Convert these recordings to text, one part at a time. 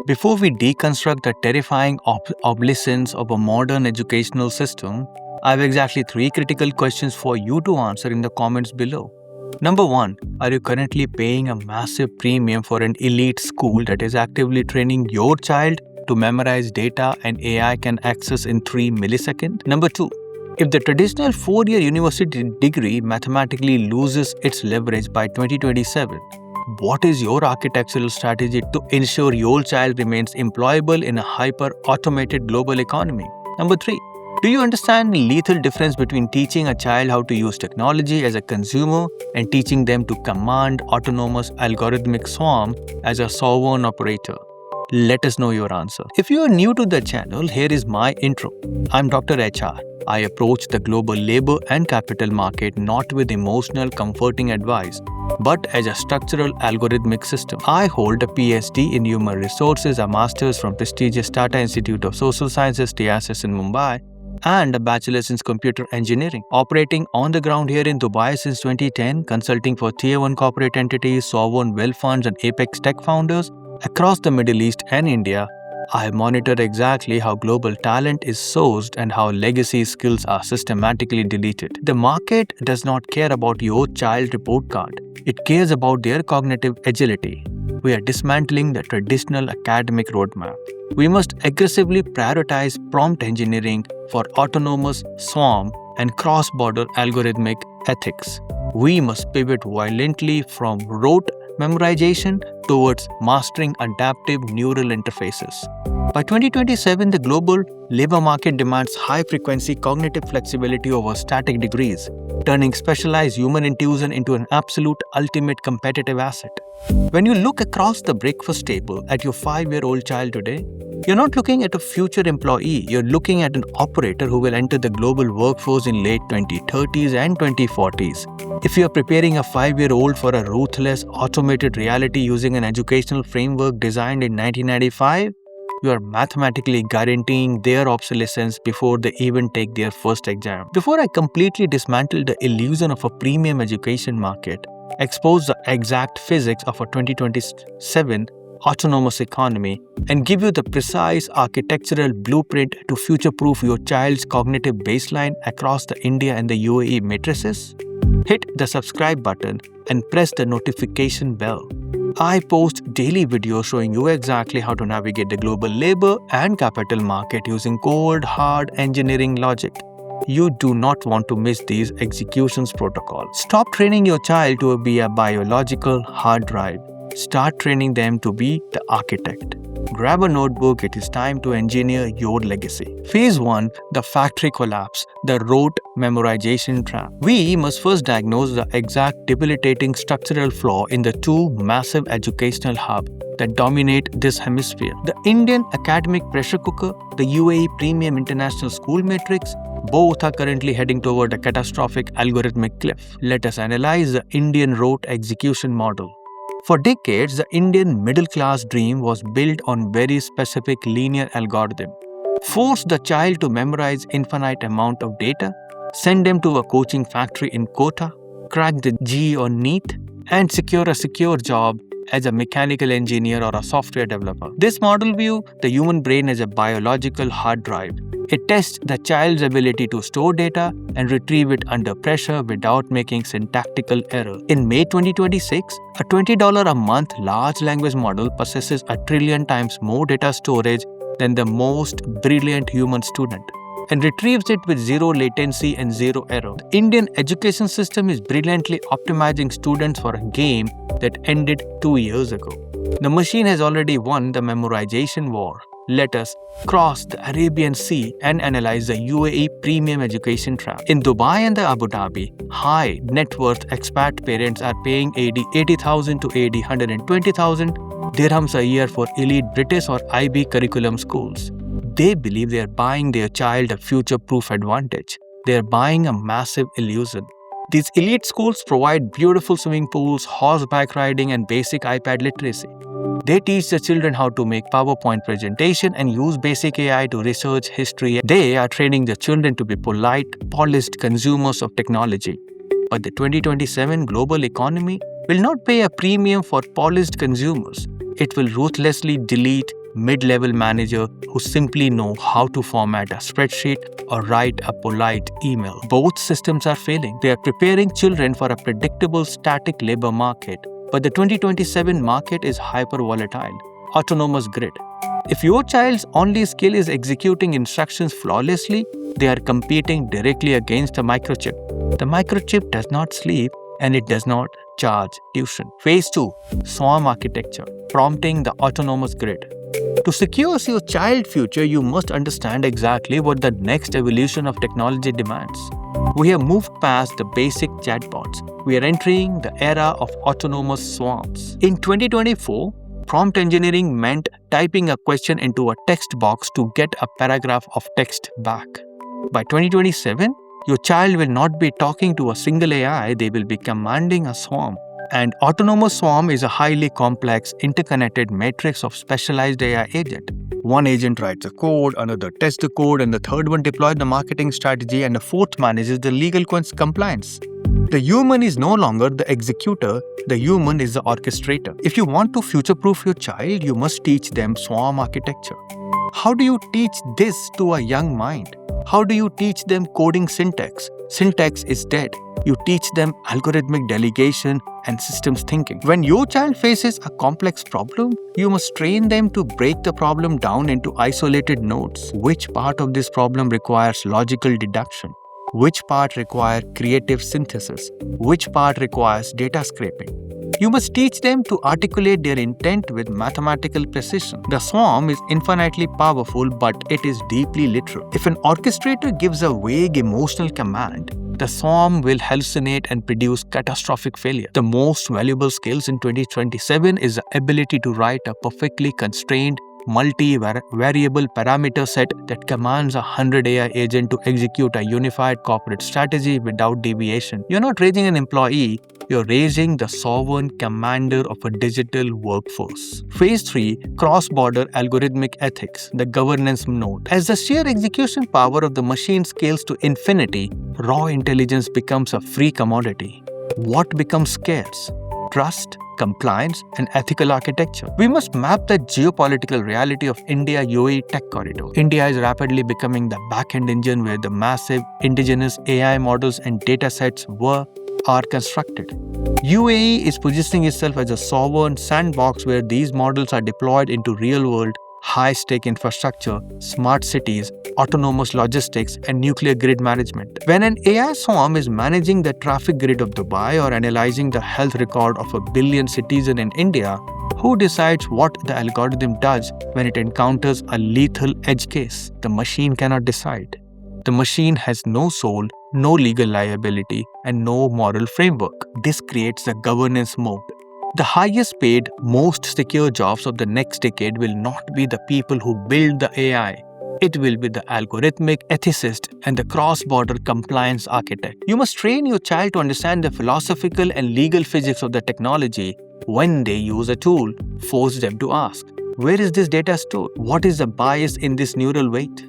Before we deconstruct the terrifying obsolescence of a modern educational system, I have exactly 3 critical questions for you to answer in the comments below. Number 1, are you currently paying a massive premium for an elite school that is actively training your child to memorize data and AI can access in 3 milliseconds? Number 2, if the traditional 4-year university degree mathematically loses its leverage by 2027, what is your architectural strategy to ensure your child remains employable in a hyper-automated global economy? Number 3, do you understand the lethal difference between teaching a child how to use technology as a consumer and teaching them to command autonomous algorithmic swarm as a sovereign operator? Let us know your answer. If you are new to the channel, here is my intro. I'm Dr. HR. I approach the global labor and capital market not with emotional, comforting advice, but as a structural algorithmic system. I hold a PhD in Human Resources, a master's from prestigious Tata Institute of Social Sciences, TISS in Mumbai, and a bachelor's in computer engineering. Operating on the ground here in Dubai since 2010, consulting for Tier 1 corporate entities, sovereign wealth funds, and apex tech founders across the Middle East and India, I monitor exactly how global talent is sourced and how legacy skills are systematically deleted. The market does not care about your child report card. It cares about their cognitive agility. We are dismantling the traditional academic roadmap. We must aggressively prioritize prompt engineering for autonomous swarm and cross-border algorithmic ethics. We must pivot violently from rote memorization towards mastering adaptive neural interfaces. By 2027, the global labor market demands high-frequency cognitive flexibility over static degrees, turning specialized human intuition into an absolute ultimate competitive asset. When you look across the breakfast table at your 5-year-old child today, you're not looking at a future employee, you're looking at an operator who will enter the global workforce in late 2030s and 2040s. If you are preparing a 5-year-old for a ruthless, automated reality using an educational framework designed in 1995, you are mathematically guaranteeing their obsolescence before they even take their first exam. Before I completely dismantle the illusion of a premium education market, expose the exact physics of a 2027 autonomous economy, and give you the precise architectural blueprint to future-proof your child's cognitive baseline across the India and the UAE matrices, hit the subscribe button and press the notification bell. I post daily videos showing you exactly how to navigate the global labor and capital market using cold, hard engineering logic. You do not want to miss these executions protocols. Stop training your child to be a biological hard drive. Start training them to be the architect. Grab a notebook, it is time to engineer your legacy. Phase 1, the factory collapse, the rote memorization trap. We must first diagnose the exact debilitating structural flaw in the 2 massive educational hubs that dominate this hemisphere. The Indian academic pressure cooker, the UAE premium international school matrix, both are currently heading toward a catastrophic algorithmic cliff. Let us analyze the Indian rote execution model. For decades, the Indian middle-class dream was built on very specific linear algorithm. Force the child to memorize infinite amount of data, send them to a coaching factory in Kota, crack the JEE or NEET, and secure a secure job as a mechanical engineer or a software developer. This model views the human brain as a biological hard drive. It tests the child's ability to store data and retrieve it under pressure without making syntactical error. In May 2026, a $20 a month large language model possesses 1 trillion times more data storage than the most brilliant human student and retrieves it with 0 latency and 0 error. The Indian education system is brilliantly optimizing students for a game that ended 2 years ago. The machine has already won the memorization war. Let us cross the Arabian Sea and analyze the UAE premium education trap. In Dubai and the Abu Dhabi, high net worth expat parents are paying 80,000 to 120,000 dirhams a year for elite British or IB curriculum schools. They believe they are buying their child a future-proof advantage. They are buying a massive illusion. These elite schools provide beautiful swimming pools, horseback riding, and basic iPad literacy. They teach the children how to make PowerPoint presentation and use basic AI to research history. They are training the children to be polite, polished consumers of technology. But the 2027 global economy will not pay a premium for polished consumers. It will ruthlessly delete mid-level manager who simply know how to format a spreadsheet or write a polite email. Both systems are failing. They are preparing children for a predictable static labor market, but the 2027 market is hyper-volatile. Autonomous grid. If your child's only skill is executing instructions flawlessly, they are competing directly against a microchip. The microchip does not sleep and it does not charge tuition. Phase 2. Swarm architecture. Prompting the autonomous grid. To secure your child's future, you must understand exactly what the next evolution of technology demands. We have moved past the basic chatbots. We are entering the era of autonomous swarms. In 2024, prompt engineering meant typing a question into a text box to get a paragraph of text back. By 2027, your child will not be talking to a single AI, they will be commanding a swarm. An autonomous swarm is a highly complex, interconnected matrix of specialized AI agents. One agent writes a code, another tests the code, and the third one deploys the marketing strategy, and the fourth manages the legal compliance. The human is no longer the executor, the human is the orchestrator. If you want to future-proof your child, you must teach them swarm architecture. How do you teach this to a young mind? How do you teach them coding syntax? Syntax is dead. You teach them algorithmic delegation and systems thinking. When your child faces a complex problem, you must train them to break the problem down into isolated nodes. Which part of this problem requires logical deduction? Which part requires creative synthesis? Which part requires data scraping? You must teach them to articulate their intent with mathematical precision. The swarm is infinitely powerful, but it is deeply literal. If an orchestrator gives a vague emotional command, the swarm will hallucinate and produce catastrophic failure. The most valuable skills in 2027 is the ability to write a perfectly constrained multi-variable parameter set that commands 100 AI agents to execute a unified corporate strategy without deviation. You're not raising an employee, you're raising the sovereign commander of a digital workforce. Phase 3. Cross-border algorithmic ethics, the governance node. As the sheer execution power of the machine scales to infinity, raw intelligence becomes a free commodity. What becomes scarce? Trust, compliance, and ethical architecture. We must map the geopolitical reality of India-UAE tech corridor. India is rapidly becoming the back-end engine where the massive indigenous AI models and datasets are constructed. UAE is positioning itself as a sovereign sandbox where these models are deployed into real-world, high-stake infrastructure, smart cities, autonomous logistics, and nuclear grid management. When an AI swarm is managing the traffic grid of Dubai or analyzing the health record of 1 billion citizens in India, who decides what the algorithm does when it encounters a lethal edge case? The machine cannot decide. The machine has no soul, no legal liability, and no moral framework. This creates a governance moat. The highest paid, most secure jobs of the next decade will not be the people who build the AI. It will be the algorithmic ethicist and the cross-border compliance architect. You must train your child to understand the philosophical and legal physics of the technology. When they use a tool, force them to ask, where is this data stored? What is the bias in this neural weight?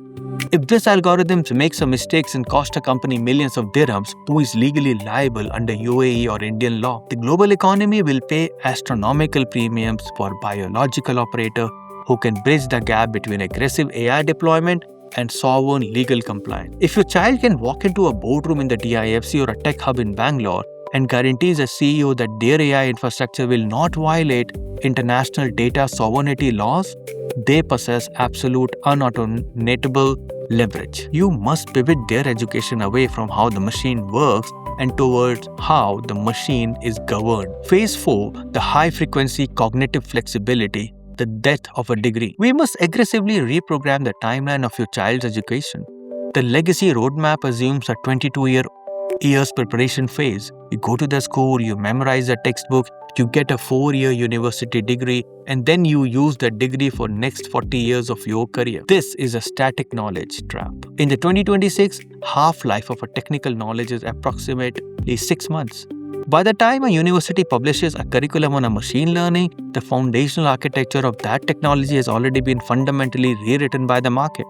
If this algorithm makes a mistake and costs a company millions of dirhams, who is legally liable under UAE or Indian law? The global economy will pay astronomical premiums for biological operator who can bridge the gap between aggressive AI deployment and sovereign legal compliance. If your child can walk into a boardroom in the DIFC or a tech hub in Bangalore and guarantees a CEO that their AI infrastructure will not violate international data sovereignty laws, they possess absolute unautomatable leverage. You must pivot their education away from how the machine works and towards how the machine is governed. Phase 4. The high-frequency cognitive flexibility, the death of a degree. We must aggressively reprogram the timeline of your child's education. The legacy roadmap assumes a 22 years preparation phase. You go to the school, you memorize the textbook, you get a 4-year university degree, and then you use that degree for next 40 years of your career. This is a static knowledge trap. In the 2026, half-life of a technical knowledge is approximately 6 months. By the time a university publishes a curriculum on a machine learning, the foundational architecture of that technology has already been fundamentally rewritten by the market.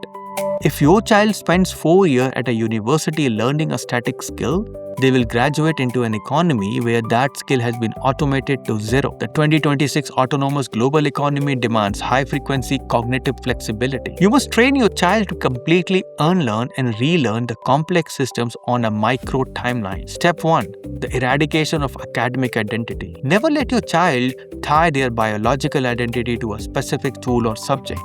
If your child spends 4 years at a university learning a static skill, They will graduate into an economy where that skill has been automated to zero. The 2026 autonomous global economy demands high-frequency cognitive flexibility. You must train your child to completely unlearn and relearn the complex systems on a micro timeline. Step 1. The eradication of academic identity. Never let your child tie their biological identity to a specific tool or subject.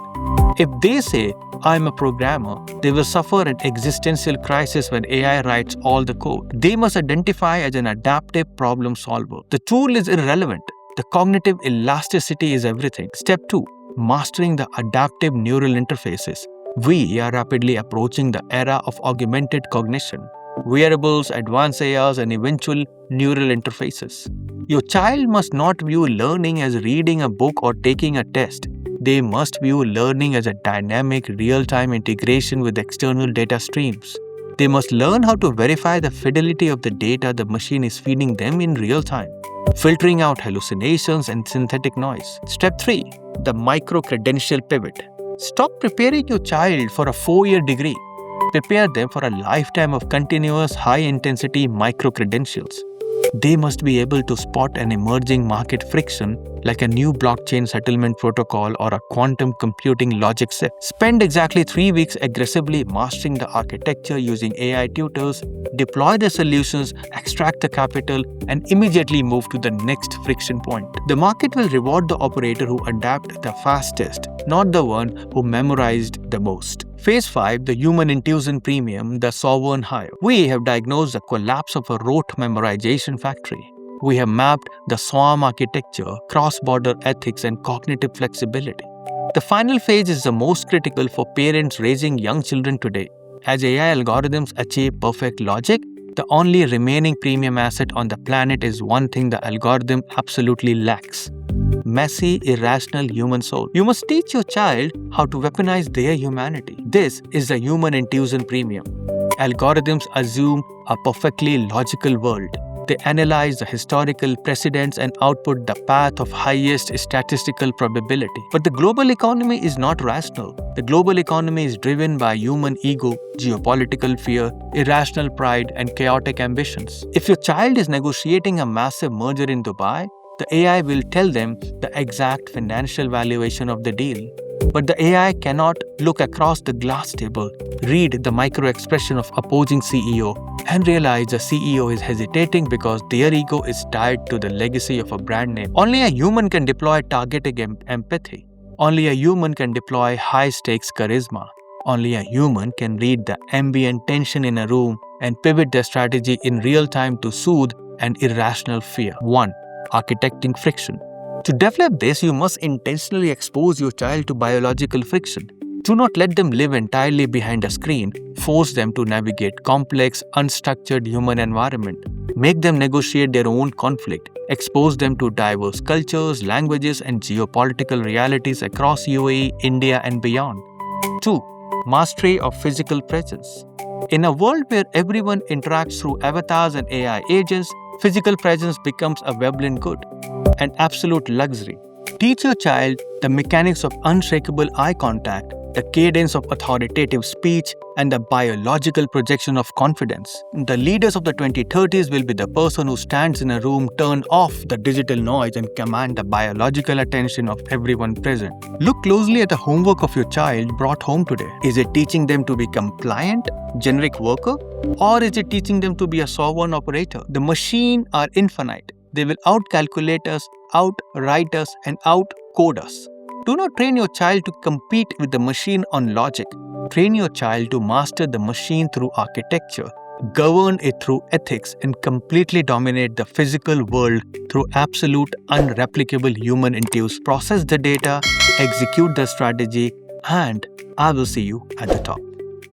If they say, "I'm a programmer," they will suffer an existential crisis when AI writes all the code. They must identify as an adaptive problem solver. The tool is irrelevant. The cognitive elasticity is everything. Step 2. Mastering the adaptive neural interfaces. We are rapidly approaching the era of augmented cognition. Wearables, advanced ARs, and eventual neural interfaces. Your child must not view learning as reading a book or taking a test. They must view learning as a dynamic, real-time integration with external data streams. They must learn how to verify the fidelity of the data the machine is feeding them in real time, filtering out hallucinations and synthetic noise. Step 3. The micro-credential pivot. Stop preparing your child for a 4-year degree. Prepare them for a lifetime of continuous, high-intensity micro-credentials. They must be able to spot an emerging market friction like a new blockchain settlement protocol or a quantum computing logic set. Spend exactly 3 weeks aggressively mastering the architecture using AI tutors, deploy the solutions, extract the capital, and immediately move to the next friction point. The market will reward the operator who adapted the fastest, not the one who memorized the most. Phase 5, the human intuition premium, the sovereign hire. We have diagnosed the collapse of a rote-memorization factory. We have mapped the swarm architecture, cross-border ethics, and cognitive flexibility. The final phase is the most critical for parents raising young children today. As AI algorithms achieve perfect logic, the only remaining premium asset on the planet is one thing the algorithm absolutely lacks: messy, irrational human soul. You must teach your child how to weaponize their humanity. This is the human intuition premium. Algorithms assume a perfectly logical world. They analyze the historical precedents and output the path of highest statistical probability. But the global economy is not rational. The global economy is driven by human ego, geopolitical fear, irrational pride, and chaotic ambitions. If your child is negotiating a massive merger in Dubai, the AI will tell them the exact financial valuation of the deal. But the AI cannot look across the glass table, read the micro-expression of opposing CEO, and realize the CEO is hesitating because their ego is tied to the legacy of a brand name. Only a human can deploy targeted empathy. Only a human can deploy high-stakes charisma. Only a human can read the ambient tension in a room and pivot their strategy in real time to soothe an irrational fear. 1. Architecting friction. To develop this, you must intentionally expose your child to biological friction. Do not let them live entirely behind a screen. Force them to navigate complex, unstructured human environment. Make them negotiate their own conflict. Expose them to diverse cultures, languages, and geopolitical realities across UAE, India, and beyond. 2. Mastery of physical presence. In a world where everyone interacts through avatars and AI agents, physical presence becomes a Veblen good, an absolute luxury. Teach your child the mechanics of unshakable eye contact, the cadence of authoritative speech, and the biological projection of confidence. The leaders of the 2030s will be the person who stands in a room, turn off the digital noise, and command the biological attention of everyone present. Look closely at the homework of your child brought home today. Is it teaching them to be compliant, generic worker, or is it teaching them to be a sovereign operator? The machines are infinite. They will outcalculate us, outwrite us, and outcode us. Do not train your child to compete with the machine on logic. Train your child to master the machine through architecture, govern it through ethics, and completely dominate the physical world through absolute, unreplicable human intuition. Process the data, execute the strategy, and I will see you at the top.